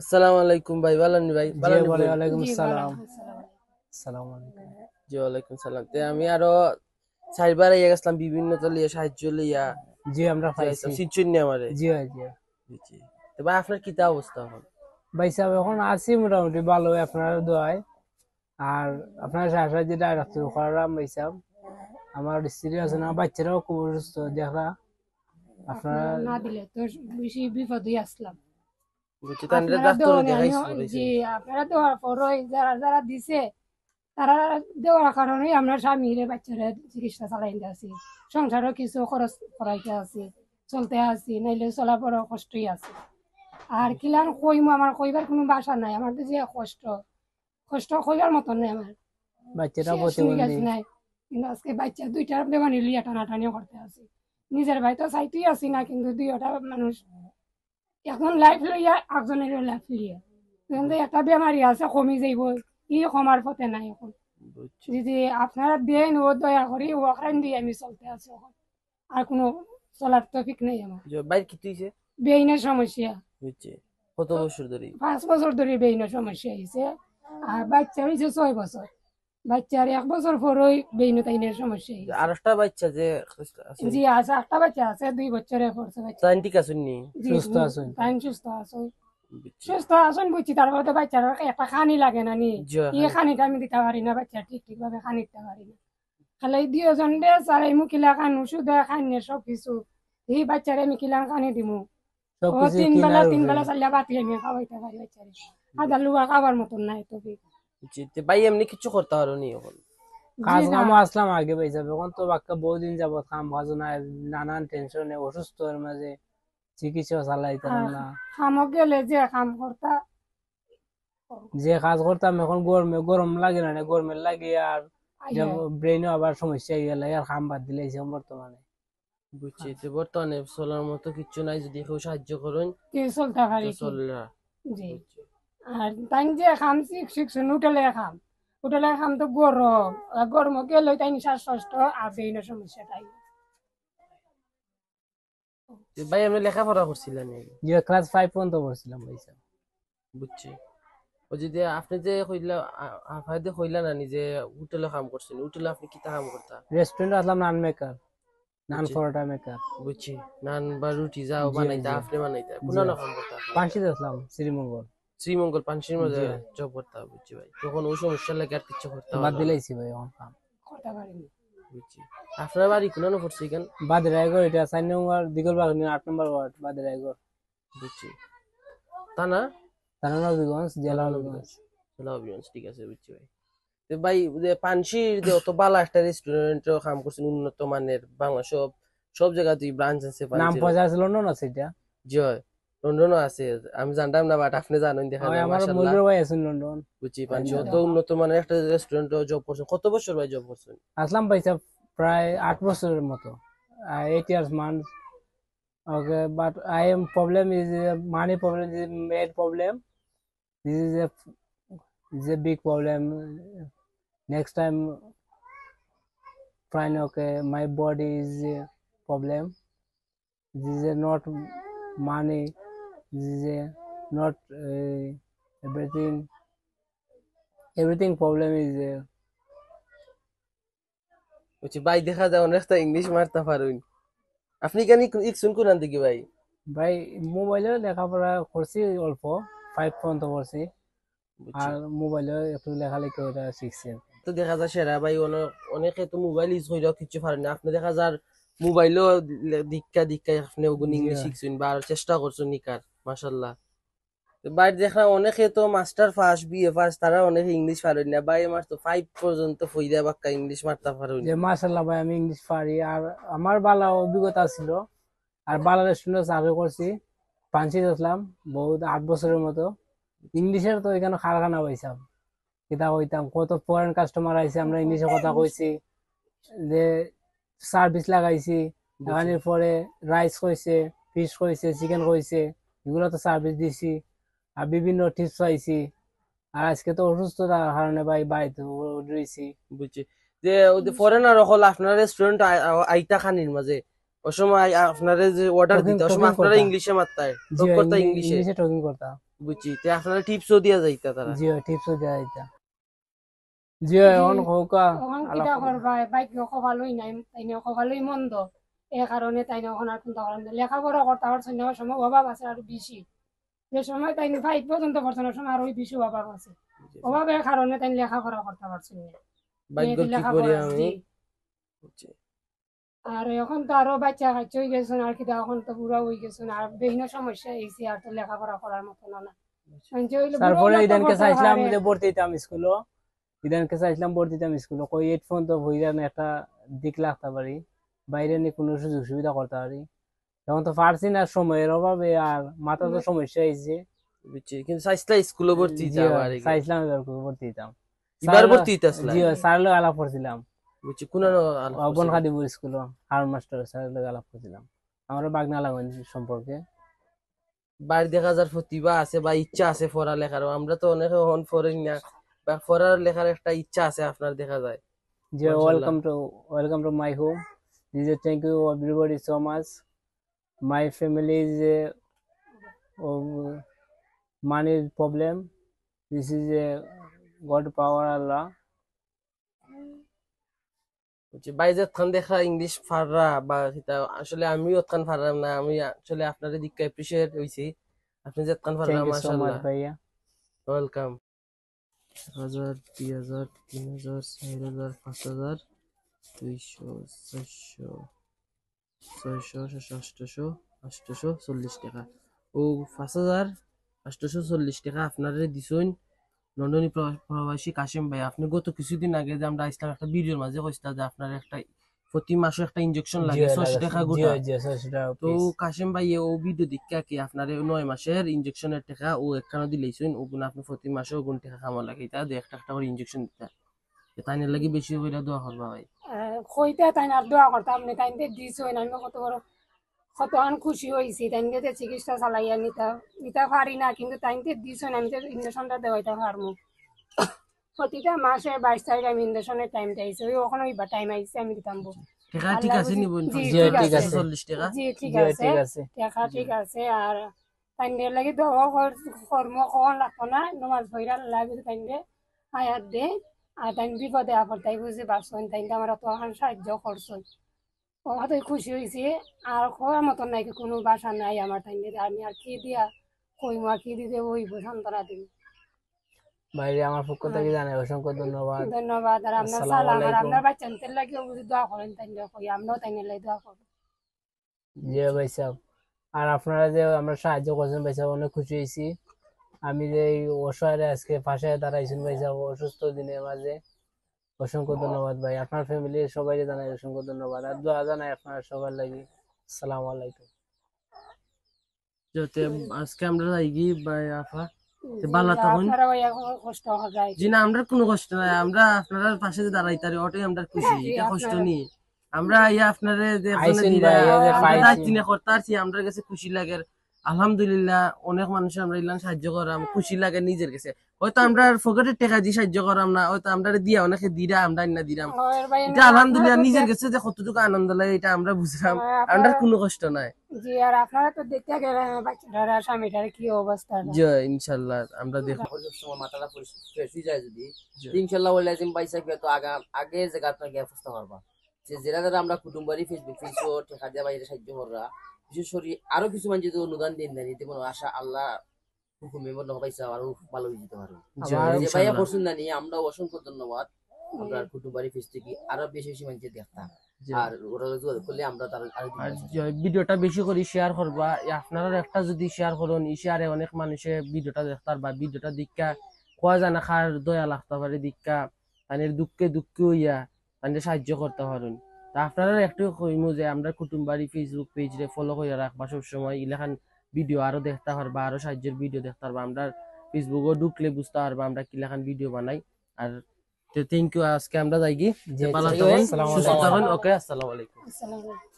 আসসালামু আলাইকুম ভাই, ভালো নি ভাই? জি ভালো নি বলে বোন? ওয়ালাইকুম জি সালাম। ওয়ালাইকুম আসসালাম। আসসালামু আলাইকুম। জি ওয়ালাইকুম সালাম। আমি আরো চারবার ইয়ে গেছিলাম বিভিন্ন তো লিয়ে সাহায্য লইয়া জি আমরা যে পাইছি। আইতাম সিচুন নি আমারে। জি ভাই জি। জি জি। তো ভাই আপনার কিতা অবস্থা এখন? ভাই সাহেব এখন আছি মোটামুটি ভালো আপনার দোয়ায়। আর আপনার শাশুড়ি যেটা ডাক্তার করালাম ভাই সাহেব, আমার স্ত্রী আছে না, বাচ্চারাও খুব অসুস্থ দেখা আপনারা। আপনারা না দিলে তো বেশি বিপদই আসলাম। বুঝছি তাই আপনারা ডাক্তার দেওয়ানি আমিও দেখাইছি পড়াইছেন। জি আপনারা দেওয়ার পরই যারা যারা দিছে তারা দেওয়ার কারণেই আমরা স্বামীরে বাচ্চারা চিকিৎসা চালাইতে আছি। সংসারও কিছু খরচ করাইতে আছি, চলতে আছি, নাইলে চলা বড় কষ্টই আছে। আর কিলান কইমু আমার কইবার কোনো ভাষা নাই, আমার তো যে কষ্ট কষ্ট কইবার মতন নাই আমার, বাচ্চারা শেষ নিকাশ প্রতিবন্ধী। নাই। কিন্তু আজকে বাচ্চা দুইটা বেমানি লিয়া টানাটানিও করতে আছি। নিজের ভাই তো চাইতেই আছি না, কিন্তু দুইটা মানুষ এখন লাইফ লইয়া একজনের লাইফ লিয়া কিন্তু একটা বেমারি আছে কমি যাইব, ই কমার পথে নাই এখন। বুঝছি। যদি আপনারা দেন ও দয়া করি ও আখরান দিয়ে আমি চলতে আছি এখন। আর কোনো চলার তফিক নেই আমার। যে ভাই কি তুইছে? বেইনের সমস্যা, বুঝছি। কত বছর ধরে? 5 বছর ধরে বেইনের সমস্যা হয়েছে। আর বাচ্চা হয়েছে 6 বছর। বাচ্চার 1 বছর পরই বেইনো তাইনের সমস্যা হয়েছে। আরেকটা বাচ্চা যে আছে জি আছে, একটা বাচ্চা আছে, 2 বছরের পড়ছে বাচ্চা। তাই ঠিক আছে নি? জি সুস্থ আছেন? তাই সুস্থ আছে। বুঝছি। সুস্থ আছেন বুঝছি, তারপরে তো বাচ্চার একটা খানি লাগে না নি। জি ই হ্যাঁ। খানিটা আমি দিতে পারি না, বাচ্চা ঠিক ভাবে খানি দিতে পারি না। খালি দুজন বেশ আর এই মুখিলা খান ওষুধ খানি সব কিছু এই বাচ্চারে আমি কিলান খানি দিমু। ও সবকিছু তিন বেলা কিনার তিন উপরে। বেলা চালিয়া বাতি আমি খাওয়াইতে পারি বাচ্চারে। আদা লুয়া খাবার মতন নাই তো। বুঝছি। তো ভাই এমনি কিছু করতে পারো নি এখন? জি কাজ না, কামও আসলাম আগে পাই যাবে, এখন তো বাক্কা বহুদিন যাবত কাম কাজ নাই, নানান টেনশনে অসুস্থের মাঝে চিকিৎসা চালাইতাম না। খামক গেলে যে কাম করতা যে কাজ করতাম এখন গরমে গরম লাগে না, গরমের লাগে আর আইয়া ব্রেনও আবার সমস্যা হয়ে গেল আর কাম বাদ দিলে বর্তমানে। বুঝছি। তো বর্তমানে চলার মতো কিছু নাই, যদি কেউ সাহায্য করেন কি চলতে তো পারি কি। চললা। জি বুঝছি। আর তাই যে খাম শিখছেন হোটেলে খাম, হোটেলে খাম তো গরম, গরম গেলে তাই শ্বাসকষ্ট আর বেইনের সমস্যা তাই। তো ভাই আমি লেখাপড়া করছিলেন নাকি? যে ক্লাস 5 পর্যন্ত পড়ছিলাম ভাই সাহেব। বুঝছি। ও যদি আপনি যে কইলা আপনি যে কইলা না নিজে হোটেলে কাম করছেন, হোটেলে আপনি কিতা কাম করতা? রেস্টুরেন্ট আসলাম নান মেকার, নান বুঝছি। পরোটা মেকার। বুঝছি। নান বা রুটি যাও জি বানাইতা জি আপনি বানাইতা কোন জি। না কাম করতা আপনি? পাঁচশিতে আসলাম শ্রীমঙ্গল। শ্রীমঙ্গল পানসির মধ্যে জি জব করতা। বুঝছি ভাই, তখন ওই সমস্যা লাগে আর কিছু করতে বাদ পারলাম না। দিলাইছি ভাই এখন কাম। করতে পারিনি। বুঝছি। আপনার বাড়ি কোন পড়ছে কেন? বাদ রায়গড়, এটা 4 নম্বর দিগল বাগানি 8 নম্বর ওয়ার্ড বাদ রায়গড়, বুঝছি। তা না? থানা নবীগঞ্জ, জেলা থানা হবিগঞ্জ। নবীগঞ্জ। জেলা হবিগঞ্জ, ঠিক আছে বুঝছি ভাই। তো ভাই যে পানসির যে অত ভালো একটা রেস্টুরেন্টও কাম করছেন, উন্নত মানের বাংলা সব সব জায়গাতেই ব্রাঞ্চ আছে নাম পানসির। পয়সা আছে লন্ডন আছে এটা। জয় লন্ডনও আছে। আমি জানতাম না, বাট আপনি জানেন দেখা ওই যায় আমার মাশাআল্লাহ। মজুর ভাই আছেন লন্ডন। বুঝছি। তাই পানসি জানে। অত উন্নত মানের একটা রেস্টুরেন্ট জব করছেন, কত বছর ভাই জব করছেন? আসলাম পয়সা প্রায় 8 বছরের মতো, 8 years months. Okay, but I am problem is money problem is main problem. This is a big problem. Next time, fine. Okay, my body is a problem. This is a not money. This is a not everything. Everything problem is বুঝছি ভাই, দেখা যায় অনেকটা English মারতে পারুন। আপনি কেন ইকসুন কোরআন দিকে ভাই? ভাই মোবাইলে লেখাপড়া করছি অল্প, 5 পর্যন্ত করছি। বুঝছি। আর মোবাইলে একটু লেখালেখি ওটা শিখছি আর কি। তো দেখা যায় সেরা ভাই অনেকে তো মোবাইল ইউজ কইরা কিছু পারেন না, আপনি দেখা যায় মোবাইলও দীক্ষা দীক্ষায় আপনি ওগুন জি ইংলিশ শিখছেন বা আরো চেষ্টা করছেন নিকার, মাশাআল্লাহ। ভাই দেখা অনেকে তো মাস্টার পাস বিএ পাস তারা অনেকে ইংলিশ পারেন না ভাই, আমার তো 5 পর্যন্ত ফইরা বাক্কা ইংলিশ মারতে পারেন। যে মাশাল্লাহ ভাই আমি ইংলিশ পারি আর আমার ভালো অভিজ্ঞতা ছিল। আর ভালো রেস্টুরেন্টে চাকরি করছি, পাঞ্চি আসলাম বহুত 8 বছরের মতো। ইংলিশের তো এখানে কারখানা পাইছাম, কিতা কইতাম কত ফরেন কাস্টমার আইছে, আমরা ইংলিশে কথা কইছি, যে সার্ভিস লাগাইছি। বুঝছি। এখানের পরে রাইস কইছে, ফিশ কইছে, চিকেন কইছে, এগুলো তো সার্ভিস দিছি। আর বিভিন্ন টিপস পাইছি। আর আজকে তো অসুস্থতার কারণে ভাই বাড়িতে রয়েছি। বুঝছি। যে ওই যে ফরেনার হল আপনার রেস্টুরেন্ট আইতা খানির মাঝে ওই সময় আপনারা যে অর্ডার Talking- দিতে ওই সময় talking আপনারা করতাম। ইংলিশে মারতায় জি টক করতা ইংলিশে ইংলিশে টকিং করতাম। বুঝছি তে আপনারা টিপসও দিয়া যাইতা তারা জি টিপসও দেওয়া দিতাম। জি এখন জি হোকা তখন আলাপ কিতা করবো। করবা ভাগ্য কপালই নাই তাই কপালই মন্দ এই কারণে তাই এখন আর চিন্তা করেন না। লেখাপড়া করতে পারছেন না ওই সময় অভাব আছে আরো বেশি যে সময় তাই 5 পর্যন্ত পড়ছেন ওই সময় আরো বেশি অভাব আছে অভাবের কারণে তাই লেখাপড়া করতে পারছেন না ভাগ্যর কি করি লেখাপড়া আমি জি বুঝছি। আর এখন তো আরো বাচ্চা কাচ্চা হয়ে গেছেন আর কি এখন তো বুড়া হয়ে গেছেন আর বিভিন্ন সমস্যা এসে আর তো লেখাপড়া করার মতো না যে হইলে বুড়ো তারপরে হইলে তো ইদানকে পড়তে চাইছিলাম পারে যে ভর্তি হইতাম স্কুলও, ইদানকে চাইছিলাম ভর্তি হইতাম স্কুলও, কই 8 পর্যন্ত হইয়া না একটা দিক লাগতে পারি, বাইরে নিয়ে কোনো সুযোগ সুবিধা করতে পারি। এখন তো পারছি না সময়ের অভাবে, আর মাথা তো সমস্যা হয়েছে। বুঝছি কিন্তু সাইসটা স্কুলে ভর্তি জি দিতে আবার চাইছিলাম এবার ভর্তি হইতাম। এবার ভর্তি দিতেছিলাম জি স্যার লোক আলাপ করছিলাম, বুঝছি কোন বনখাদিপুর স্কুল হারুন মাস্টার স্যার লোক আলাপ করছিলাম আমার বাগনা লাগান সম্পর্কে। বাইরে দেখা যার প্রতিভা আছে বা ইচ্ছা আছে পড়ালেখার আমরা তো অনেকে হন পড়েন না বা পড়ার লেখার একটা ইচ্ছা আছে আপনার দেখা যায় জি মাশাআল্লাহ। Welcome to my home. জি thank you everybody so much. My family is money problem. This is a God power Allah. বুঝছি ভাই যে খান দেখা ইংলিশ ফাররা বা সেটা আসলে আমিও ওখান ফারলাম না আমি আসলে আপনার দিককে অ্যাপ্রিশিয়েট হইছি আপনি যে খান ফাররা Thank you so much মাশাআল্লাহ ভাইয়া। ওয়েলকাম 1000 2000 3000 4000 5000 200 400 600 700 840 টাকা ও 5840 টাকা আপনারে দিছুন লন্ডনী প্রবাসী কাশিম ভাই। আপনি গত কিছুদিন আগে যে আমরা ইসলাম একটা ভিডিওর মাঝে কইতা যে আপনার একটা প্রতি মাসে একটা ইনজেকশন লাগে 600 টাকা গোটা। জি 600 টাকা তো piece। কাশিম ভাই ও ভিডিও দীক্ষা কি আপনার 9 মাসের ইনজেকশনের টাকা ও একখানা দিলেইছেন ওগুলো আপনি প্রতি মাসে ওগুন টাকা কামা লাগে তা 1 টাকা করে ইনজেকশন দিতা তাই না লাগি বেশি কইরা দোয়া করবা ভাই। কইতে তাই আর দোয়া করতাম না তাই দিছো না আমি কত বড় কতক্ষণ খুশি হয়েছি তাই চিকিৎসা চালাইয়া নিতে নিতে পারি না কিন্তু তাই দিছো না আমি তো ইঞ্জেকশনটা দেওয়াইতে পারবো প্রতিটা মাসে 22 তারিখ আমি ইঞ্জেকশনের টাইম চাইছি ওই ওখানে ওই টাইম আইছে আমি দিতাম টাকা ঠিক আল্লাহ আছে বুঝি নিবন জি জি, ঠিক ঠিক আছে আছে। 40 টাকা জি ঠিক জি আছে ঠিক আছে। দেখা ঠিক আছে আর তাইনের লাগি তো কর্ম কখন লাগতো না নমাজ পড়া লাগে তাইনে আয়াত দে আর তাই বিপদে আপদ তাই বুঝে পারছেন তাই আমার তো এখন সাহায্য করছেন কত খুশি হয়েছে আর করার মতন নাই কোনো বাসা নাই আমার তাই আমি আর কি দিয়া কইমা আর কি দিতে ওই সান্ত্বনা দিই ভাইরে আমার পক্ষ থেকে জানাই অসংখ্য ধন্যবাদ। ধন্যবাদ আর আপনার আসসালামু সালাম আর আলাইকুম। আপনার বাচ্চাদের লাগিও বুঝি দোয়া করেন তাই কই আমরাও তাই লাগে দোয়া করবো জি ভাই সাহেব, আর আপনারা যে আমরা সাহায্য করছেন ভাই সাহেব অনেক খুশি হয়েছি। আমি যে এই অসহায় আজকে পাশে দাঁড়াইছেন ভাই সাহেব অসুস্থ দিনের মাঝে, অসংখ্য ধন্যবাদ ভাই। আপনার ফ্যামিলির সবাই জানাই অসংখ্য ধন্যবাদ আর দোয়া জানাই আপনার সবার লাগি। আসসালামু আলাইকুম। যাতে আজকে আমরা যাই কি ভাই আপা তে বালা তখন আপনারা ওই কষ্ট হয় জি না আমরা কোনো কষ্ট নাই আমরা আপনার পাশে যে দাঁড়াইতারি ওটাই আমরা খুশি জি, এটা কষ্ট আপনারা- নেই আমরা ইয়া আপনারে যে একজনে আইসেন দিরা ভাই, এই যে আমরা পাইছি। দায়িত্ব করতারছি আমরা কাছে খুশি লাগে আলহামদুলিল্লাহ অনেক মানুষ আমরা ইলাম সাহায্য করাম খুশি লাগে নিজের কাছে হয়তো আমরা পকেটের টাকা দিয়ে সাহায্য করাম না হয়তো আমরা দিয়া অনেকে দিরা আমরা না দিরাম ওর ভাই এটা আলহামদুলিল্লাহ নিজের কাছে যে কতটুকু আনন্দ লাগে এটা আমরা বুঝলাম আমরা কোনো কষ্ট নাই জি আর আপনারা তো দেখতে গেলেন বাচ্চাটার স্বামীটার কি অবস্থা জি ইনশাল্লাহ আমরা দেখব সময় মাথাটা ফ্রেশ হয়ে যায় যদি ইনশাল্লাহ ওই লাজিম পাইসা গিয়ে তো আগের জায়গা আপনার গিয়ে বুঝতে পারবা যে যারা যারা আমরা কুটুম্বারি ফেসবুক পেজও টেকা দিয়ে বাইরে সাহায্য কররা বিশেষ করে আরো কিছু মানুষ যদি অনুদান দিন দেন এতে কোনো আশা আল্লাহ হুকুমে মনে পাইসা আরো ভালো হয়ে যেতে পারো জি, যে ভাইয়া ইনশাল্লাহ। করছেন না নিয়ে আমরা অসংখ্য ধন্যবাদ আপনার কুটুম্বারি ফেস থেকে আরো বেশি বেশি মানুষের দেখতাম জি। আর ওরা যোগাযোগ করলে আমরা তার আরো আর ভিডিওটা বেশি করে শেয়ার করবা আপনারা একটা যদি শেয়ার করুন এই শেয়ারে অনেক মানুষে ভিডিওটা দেখতার বা ভিডিওটা দীক্ষা কোয়া জানা খার দয়া লাগতে পারে দীক্ষা তাদের দুঃখে দুঃখে হইয়া তাদের সাহায্য করতে পারুন তা আপনারা একটু কইমু যে আমরা কুটুম্বারি ফেসবুক পেজে ফলো করে রাখবা সবসময় ইলেখান ভিডিও আরো দেখতে পারবা আরো সাহায্যের ভিডিও দেখতে পারবা আমরা ফেসবুকও ঢুকলে বুঝতে পারবা আমরা কি লেখান ভিডিও বানাই আর থ্যাংক ইউ আজকে আমরা যাই কি জি, ভালো ঠিক আছে। থাকুন আসসালামু সুস্থ আলাইকুম। থাকুন ওকে আসসালামু আলাইকুম আসসালামু আলাইকুম